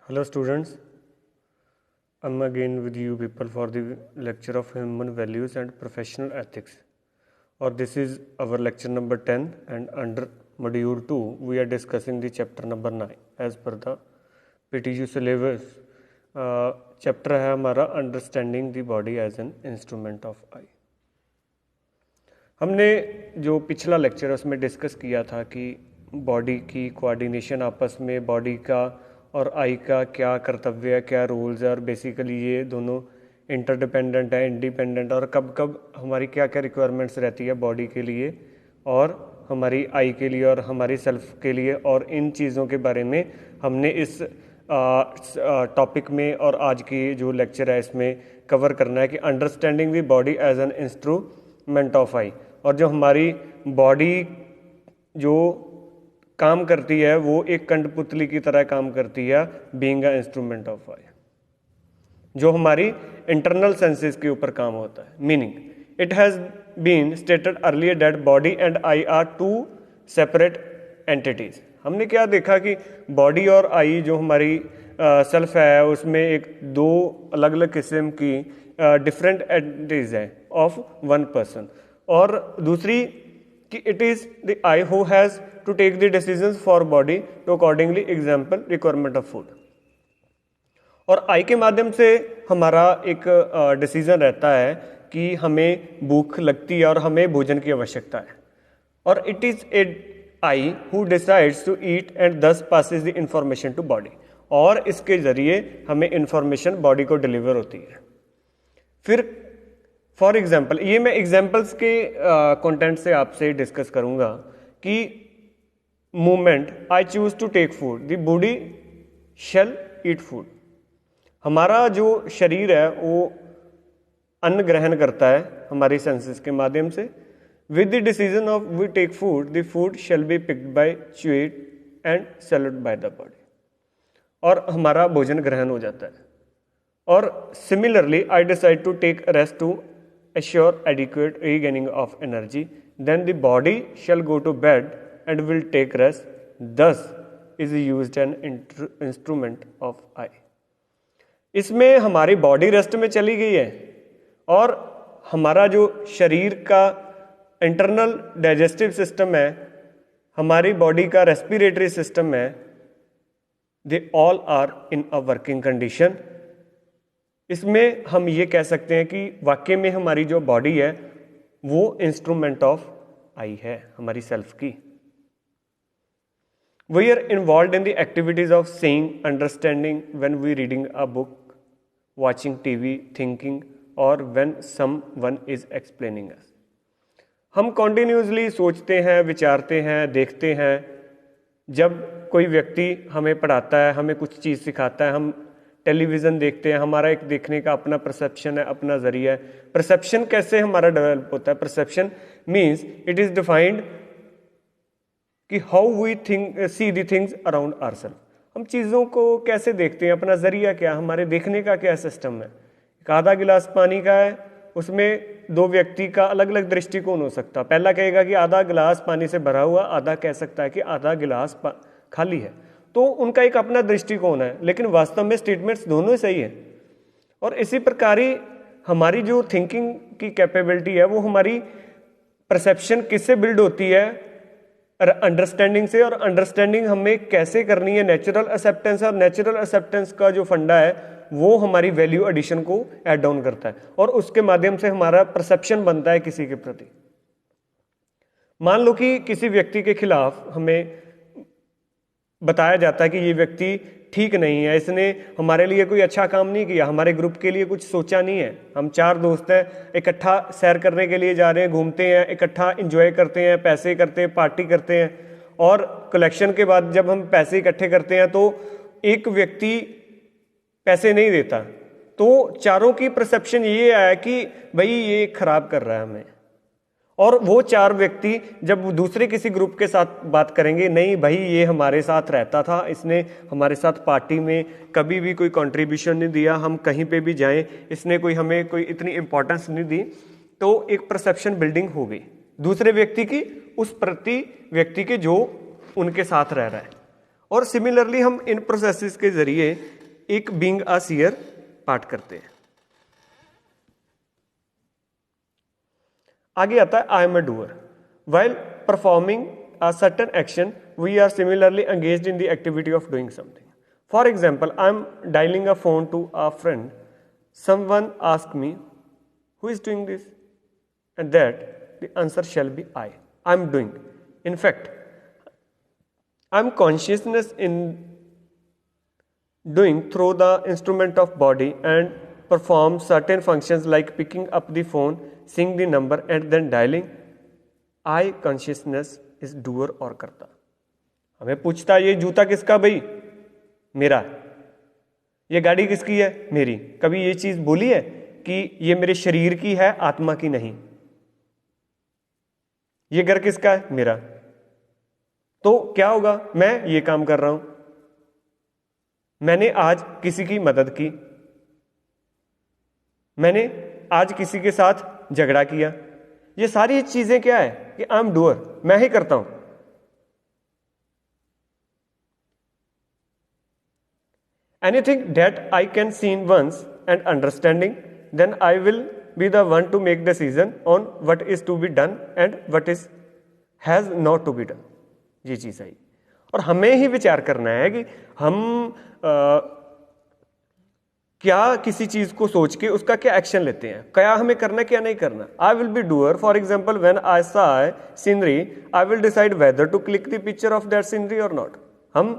Hello students, I'm again with you people for the lecture of human values and professional ethics. Or this is our lecture number 10 and under module 2 we are discussing the chapter number 9 as per the PTU syllabus. Chapter है हमारा understanding the body as an instrument of I. हमने जो पिछला lecture है उसमें discuss किया था कि बॉडी की कोऑर्डिनेशन आपस में, बॉडी का और आई का क्या कर्तव्य है, क्या रूल्स है, और बेसिकली ये दोनों इंटरडिपेंडेंट है, इंडिपेंडेंट, और कब कब हमारी क्या क्या रिक्वायरमेंट्स रहती है बॉडी के लिए और हमारी आई के लिए और हमारी सेल्फ के लिए। और इन चीज़ों के बारे में हमने इस टॉपिक में और आज की जो लेक्चर है इसमें कवर करना है कि understanding the body as an instrument of I. और जो हमारी बॉडी जो काम करती है वो एक कंठपुतली की तरह काम करती है, being a instrument of I, जो हमारी इंटरनल सेंसेस के ऊपर काम होता है। Meaning it has been stated earlier that body and I are two separate entities. हमने क्या देखा कि बॉडी और आई जो हमारी सेल्फ है उसमें एक दो अलग अलग किस्म की डिफरेंट एंटिटीज है ऑफ वन पर्सन, और दूसरी कि it is the I who has to take the decisions for body to accordingly, example requirement of food. और आई के माध्यम से हमारा एक डिसीजन रहता है कि हमें भूख लगती है और हमें भोजन की आवश्यकता है, और it is a I who decides to eat and thus passes the information to body, और इसके जरिए हमें इंफॉर्मेशन बॉडी को डिलीवर होती है। फिर फॉर एग्जाम्पल, ये मैं एग्जाम्पल्स के कंटेंट से आपसे डिस्कस करूंगा कि movement I choose to take food the body shall eat food. हमारा जो शरीर है वो अन्न ग्रहण करता है हमारी सेंसेस के माध्यम से। With the decision of we take food, the food shall be picked by, chewed and swallowed by the body, और हमारा भोजन ग्रहण हो जाता है। और similarly I decide to take rest to assure adequate regaining of energy, then the body shall go to bed and will take rest, thus is used an instrument of I। इसमें हमारी बॉडी रेस्ट में चली गई है और हमारा जो शरीर का इंटरनल डाइजेस्टिव सिस्टम है, हमारी बॉडी का रेस्पिरेटरी सिस्टम है, they all are in a working condition. इसमें हम ये कह सकते हैं कि वाकई में हमारी जो बॉडी है वो इंस्ट्रूमेंट ऑफ आई है, हमारी सेल्फ की। We are involve in the activities of seeing, understanding, when we reading a book, watching TV, thinking, और when someone is explaining us. हम कॉन्टिन्यूसली सोचते हैं, विचारते हैं, देखते हैं। जब कोई व्यक्ति हमें पढ़ाता है, हमें कुछ चीज़ सिखाता है, हम टेलीविज़न देखते हैं, हमारा एक देखने का अपना परसेप्शन है, अपना जरिया है। परसेप्शन कैसे हमारा डेवलप होता है? Perception means it is defined कि how we think see the things around ourself. हम चीज़ों को कैसे देखते हैं, अपना जरिया क्या, हमारे देखने का क्या सिस्टम है। एक आधा गिलास पानी का है, उसमें दो व्यक्ति का अलग अलग दृष्टिकोण हो सकता है। पहला कहेगा कि आधा गिलास पानी से भरा हुआ, आधा कह सकता है कि आधा गिलास खाली है। तो उनका एक अपना दृष्टिकोण है, लेकिन वास्तव में स्टेटमेंट्स दोनों ही सही है। और इसी प्रकार ही हमारी जो थिंकिंग की कैपेबिलिटी है वो हमारी परसेप्शन किससे बिल्ड होती है? अंडरस्टैंडिंग से। और अंडरस्टैंडिंग हमें कैसे करनी है? Natural acceptance. और नेचुरल एक्सेप्टेंस का जो फंडा है वो हमारी वैल्यू एडिशन को ऐड डाउन करता है, और उसके माध्यम से हमारा परसेप्शन बनता है किसी के प्रति। मान लो कि किसी व्यक्ति के खिलाफ हमें बताया जाता है कि ये व्यक्ति ठीक नहीं है, इसने हमारे लिए कोई अच्छा काम नहीं किया, हमारे ग्रुप के लिए कुछ सोचा नहीं है। हम 4 दोस्त हैं, इकट्ठा सैर करने के लिए जा रहे हैं, घूमते हैं, इकट्ठा एंजॉय करते हैं, पैसे करते हैं, पार्टी करते हैं, और कलेक्शन के बाद जब हम पैसे इकट्ठे करते हैं तो एक व्यक्ति पैसे नहीं देता, तो चारों की परसेप्शन ये है कि भाई ये खराब कर रहा है हमें। और वो 4 व्यक्ति जब दूसरे किसी ग्रुप के साथ बात करेंगे, नहीं भाई ये हमारे साथ रहता था, इसने हमारे साथ पार्टी में कभी भी कोई कंट्रीब्यूशन नहीं दिया, हम कहीं पे भी जाएं इसने कोई हमें कोई इतनी इंपॉर्टेंस नहीं दी, तो एक परसेप्शन बिल्डिंग हो गई दूसरे व्यक्ति की उस प्रति व्यक्ति के जो उनके साथ रह रहा है। और सिमिलरली हम इन प्रोसेसेस के जरिए एक बीइंग अ सीयर पार्ट करते हैं। आगे आता है I am a doer. While performing a certain action we are similarly engaged in the activity of doing something. For example, I am dialing a phone to a friend, someone ask me who is doing this, and that the answer shall be I am doing. In fact, I am consciousness in doing through the instrument of body and perform certain functions like picking up the phone, seeing the number and then dialing. I consciousness is doer और करता। हमें पूछता है ये जूता किसका भाई? मेरा। ये गाड़ी किसकी है? मेरी। कभी ये चीज बोली है कि ये मेरे शरीर की है, आत्मा की नहीं? ये घर किसका है? मेरा। तो क्या होगा? मैं ये काम कर रहा हूं, मैंने आज किसी की मदद की, मैंने आज किसी के साथ झगड़ा किया। ये सारी चीजें क्या है कि आई एम डूअर, मैं ही करता हूं। Anything that I can seen once and understanding, then I will be the one to make decision on what is to be done and what is has not to be done। ये चीज आई और हमें ही विचार करना है कि हम क्या किसी चीज को सोच के उसका क्या एक्शन लेते हैं, क्या हमें करना क्या नहीं करना। I will be doer. For example, when I saw scenery I will decide whether to click the picture of that scenery और नॉट। हम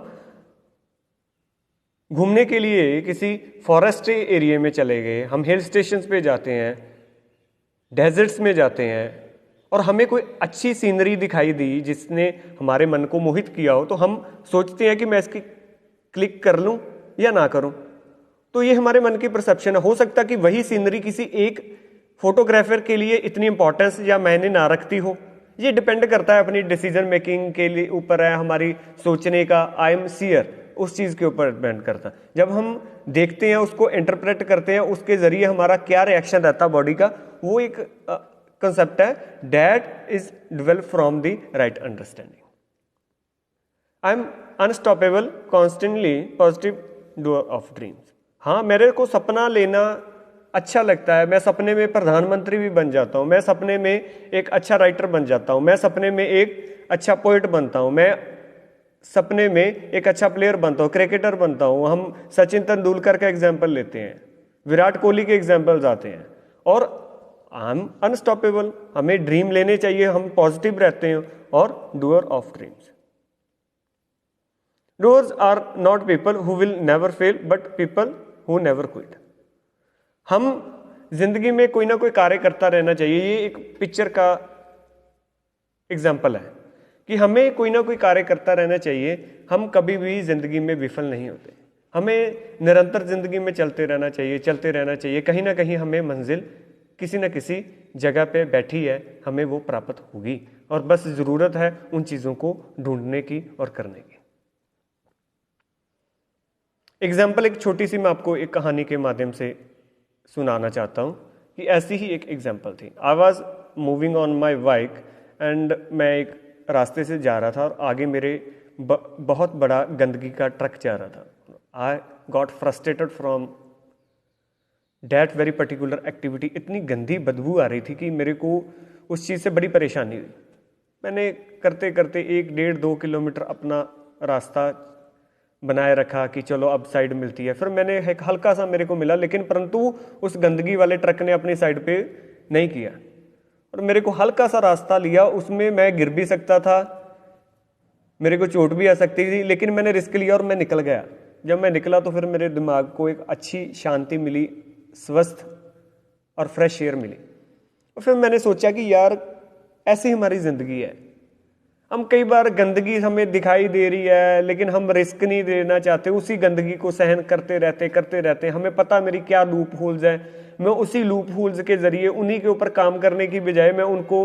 घूमने के लिए किसी फॉरेस्ट एरिया में चले गए, हम हिल स्टेशन पे जाते हैं, डेजर्ट्स में जाते हैं और हमें कोई अच्छी सीनरी दिखाई दी जिसने हमारे मन को मोहित किया हो, तो हम सोचते हैं कि मैं इसकी क्लिक कर लूं या ना करूं। तो ये हमारे मन की परसेप्शन है। हो सकता कि वही सीनरी किसी एक फोटोग्राफर के लिए इतनी इंपॉर्टेंस या मायने ना रखती हो। ये डिपेंड करता है अपनी डिसीजन मेकिंग के लिए ऊपर है, हमारी सोचने का आई एम सीयर उस चीज के ऊपर डिपेंड करता है। जब हम देखते हैं, उसको इंटरप्रेट करते हैं, उसके जरिए हमारा क्या रिएक्शन रहता है बॉडी का, वो एक कंसेप्ट है that is develop from the right understanding. I am unstoppable constantly positive doer of dreams. हाँ, मेरे को सपना लेना अच्छा लगता है। मैं सपने में प्रधानमंत्री भी बन जाता हूँ, मैं सपने में एक अच्छा राइटर बन जाता हूँ, मैं सपने में एक अच्छा पोइट बनता हूँ, मैं सपने में एक अच्छा प्लेयर बनता हूँ, क्रिकेटर बनता हूँ। हम सचिन तेंदुलकर का एग्जाम्पल लेते हैं, विराट कोहली के एग्जाम्पल्स आते हैं और हम अनस्टॉपेबल। हमें ड्रीम लेने चाहिए, हम पॉजिटिव रहते हैं और doer of dreams. Doers are not people who will never fail but people who never quit. हम जिंदगी में कोई ना कोई कार्य करता रहना चाहिए। ये एक पिक्चर का एग्जाम्पल है कि हमें कोई ना कोई कार्य करता रहना चाहिए। हम कभी भी जिंदगी में विफल नहीं होते। हमें निरंतर जिंदगी में चलते रहना चाहिए, चलते रहना चाहिए। कहीं ना कहीं हमें मंजिल किसी न किसी जगह पे बैठी है, हमें वो प्राप्त होगी और बस जरूरत है उन चीजों को ढूंढने की और करने की। एग्जाम्पल एक छोटी सी मैं आपको एक कहानी के माध्यम से सुनाना चाहता हूँ कि ऐसी ही एक एग्जाम्पल थी। I was moving on my bike and मैं एक रास्ते से जा रहा था और आगे मेरे बहुत बड़ा गंदगी का ट्रक जा रहा था। I got frustrated from that very particular activity. इतनी गंदी बदबू आ रही थी कि मेरे को उस चीज़ से बड़ी परेशानी हुई। मैंने करते करते 1-1.5-2 किलोमीटर अपना रास्ता बनाए रखा कि चलो अब साइड मिलती है। फिर मैंने एक हल्का सा मेरे को मिला, लेकिन परंतु उस गंदगी वाले ट्रक ने अपनी साइड पे नहीं किया और मेरे को हल्का सा रास्ता लिया। उसमें मैं गिर भी सकता था, मेरे को चोट भी आ सकती थी, लेकिन मैंने रिस्क लिया और मैं निकल गया। जब मैं निकला तो फिर मेरे दिमाग को एक अच्छी शांति मिली, स्वस्थ और फ्रेश एयर मिली। और फिर मैंने सोचा कि यार ऐसी हमारी जिंदगी है। हम कई बार गंदगी हमें दिखाई दे रही है लेकिन हम रिस्क नहीं लेना चाहते, उसी गंदगी को सहन करते रहते। हमें पता मेरी क्या लूप होल्स हैं, मैं उसी लूप होल्स के जरिए उन्हीं के ऊपर काम करने की बजाय मैं उनको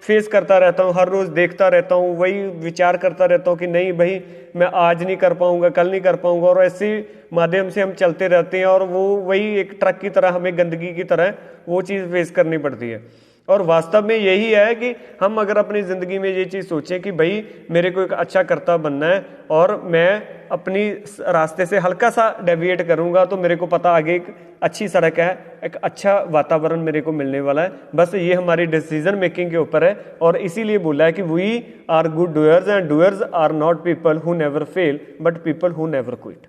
फेस करता रहता हूँ। हर रोज देखता रहता हूँ, वही विचार करता रहता हूँ कि नहीं भाई मैं आज नहीं कर पाऊंगा, कल नहीं कर पाऊंगा, और ऐसे माध्यम से हम चलते रहते हैं और वो वही एक ट्रक की तरह हमें गंदगी की तरह वो चीज़ फेस करनी पड़ती है। और वास्तव में यही है कि हम अगर अपनी ज़िंदगी में ये चीज़ सोचें कि भाई मेरे को एक अच्छा कर्ता बनना है और मैं अपनी रास्ते से हल्का सा डेविएट करूंगा तो मेरे को पता आगे एक अच्छी सड़क है, एक अच्छा वातावरण मेरे को मिलने वाला है। बस ये हमारी डिसीजन मेकिंग के ऊपर है। और इसीलिए बोला है कि we are good doers and doers are not people who never fail but people who never quit.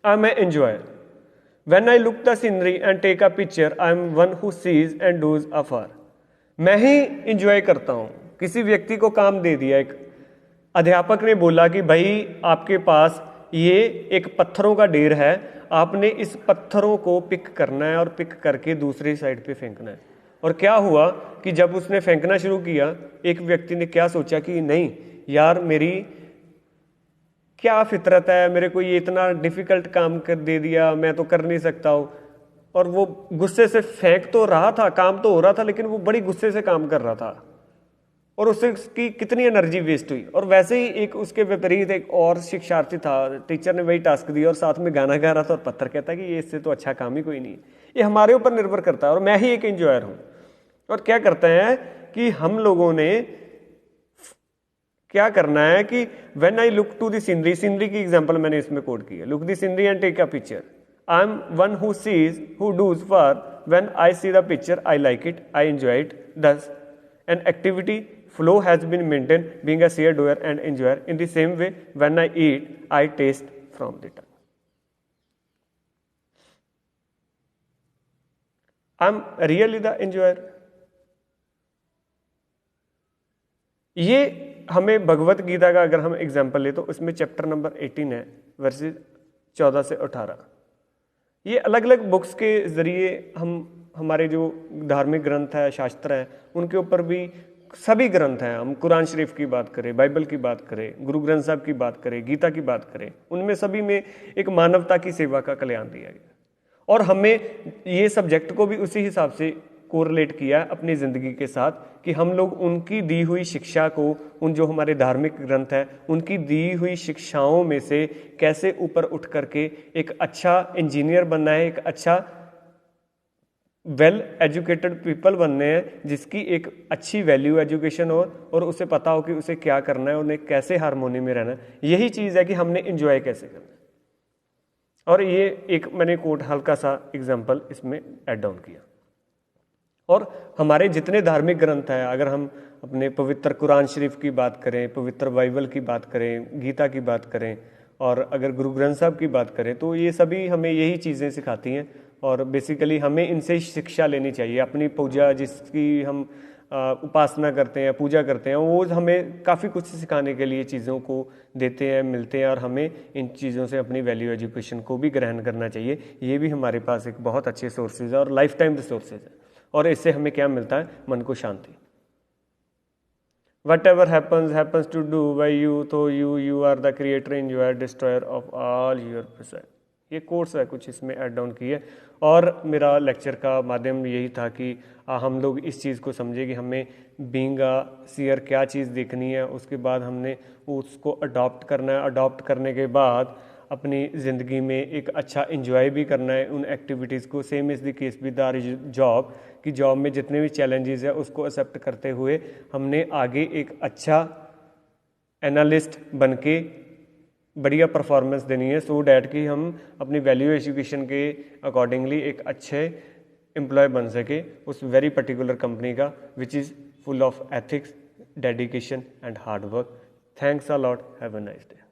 I am enjoy When I look the scenery and take a picture, I am one who sees and does afar. मैं ही enjoy करता हूँ। किसी व्यक्ति को काम दे दिया, एक अध्यापक ने बोला कि भाई आपके पास ये एक पत्थरों का ढेर है, आपने इस पत्थरों को पिक करना है और पिक करके दूसरी साइड पे फेंकना है। और क्या हुआ कि जब उसने फेंकना शुरू किया, एक व्यक्ति ने क्या सोचा कि नहीं यार मेरी क्या फितरत है, मेरे को ये इतना डिफिकल्ट काम कर दे दिया, मैं तो कर नहीं सकता हूँ। और वो गुस्से से फेंक तो रहा था, काम तो हो रहा था, लेकिन वो बड़ी गुस्से से काम कर रहा था और उससे उसकी कितनी एनर्जी वेस्ट हुई। और वैसे ही एक उसके विपरीत एक और शिक्षार्थी था, टीचर ने वही टास्क दिया और साथ में गाना गा रहा था और पत्थर कहता है कि ये इससे तो अच्छा काम ही कोई नहीं है। ये हमारे ऊपर निर्भर करता है। और मैं ही एक एंजॉयर हूँ। और क्या करते हैं कि हम लोगों ने क्या करना है कि when I look to the scenery, scenery की एग्जांपल मैंने इसमें कोड की है, look the scenery and take a picture. I am one who sees who does for when I see the picture I like it, I enjoy it, this an activity flow has been maintained being a sheer doer and enjoyer. In the same way, when I eat, I taste from the tongue. I'm really the enjoyer. ये हमें भगवत गीता का अगर हम example ले तो उसमें chapter number 18 है, versus 14 से 18। ये अलग अलग बुक्स के जरिए हम हमारे जो धार्मिक ग्रंथ है, शास्त्र है, उनके ऊपर भी सभी ग्रंथ हैं, हम कुरान शरीफ की बात करें, बाइबल की बात करें, गुरु ग्रंथ साहब की बात करें, गीता की बात करें, उनमें सभी में एक मानवता की सेवा का कल्याण दिया गया। और हमें ये सब्जेक्ट को भी उसी हिसाब से कोरिलेट किया अपनी ज़िंदगी के साथ कि हम लोग उनकी दी हुई शिक्षा को, उन जो हमारे धार्मिक ग्रंथ हैं, उनकी दी हुई शिक्षाओं में से कैसे ऊपर उठ करके एक अच्छा इंजीनियर बनना है, एक अच्छा वेल एजुकेटेड पीपल बनने हैं, जिसकी एक अच्छी वैल्यू एजुकेशन हो और उसे पता हो कि उसे क्या करना है, उन्हें कैसे हारमोनी में रहना है। यही चीज़ है कि हमने इंजॉय कैसे करना है। और ये एक मैंने कोट हल्का सा एग्जांपल इसमें ऐड डाउन किया। और हमारे जितने धार्मिक ग्रंथ हैं, अगर हम अपने पवित्र कुरान शरीफ की बात करें, पवित्र बाइबल की बात करें, गीता की बात करें, और अगर गुरु ग्रंथ साहब की बात करें, तो ये सभी हमें यही चीज़ें सिखाती हैं। और बेसिकली हमें इनसे शिक्षा लेनी चाहिए। अपनी पूजा जिसकी हम उपासना करते हैं, पूजा करते हैं, वो हमें काफ़ी कुछ सिखाने के लिए चीज़ों को देते हैं, मिलते हैं। और हमें इन चीज़ों से अपनी वैल्यू एजुकेशन को भी ग्रहण करना चाहिए। ये भी हमारे पास एक बहुत अच्छे सोर्सेज है और लाइफ टाइम रिसोर्सेज है। और इससे हमें क्या मिलता है? मन को शांति। Whatever happens to do by you, तो you are the creator and you are destroyer of all your possessions। ये कोर्स है, कुछ इसमें ऐड डाउन की है। और मेरा लेक्चर का माध्यम यही था कि हम लोग इस चीज़ को समझे कि हमें बीइंग अ सीयर क्या चीज़ देखनी है, उसके बाद हमने उसको अडॉप्ट करना है। अडॉप्ट करने के बाद अपनी ज़िंदगी में एक अच्छा इंजॉय भी करना है उन एक्टिविटीज़ को। Same is the case with our job, कि जॉब में जितने भी चैलेंजेस है उसको एक्सेप्ट करते हुए हमने आगे एक अच्छा एनालिस्ट बन के बढ़िया परफॉर्मेंस देनी है, सो डैट कि हम अपनी वैल्यू एजुकेशन के अकॉर्डिंगली एक अच्छे एम्प्लॉय बन सके उस वेरी पर्टिकुलर कंपनी का, which is full of ethics, dedication and hard work. Thanks a lot, have a nice day.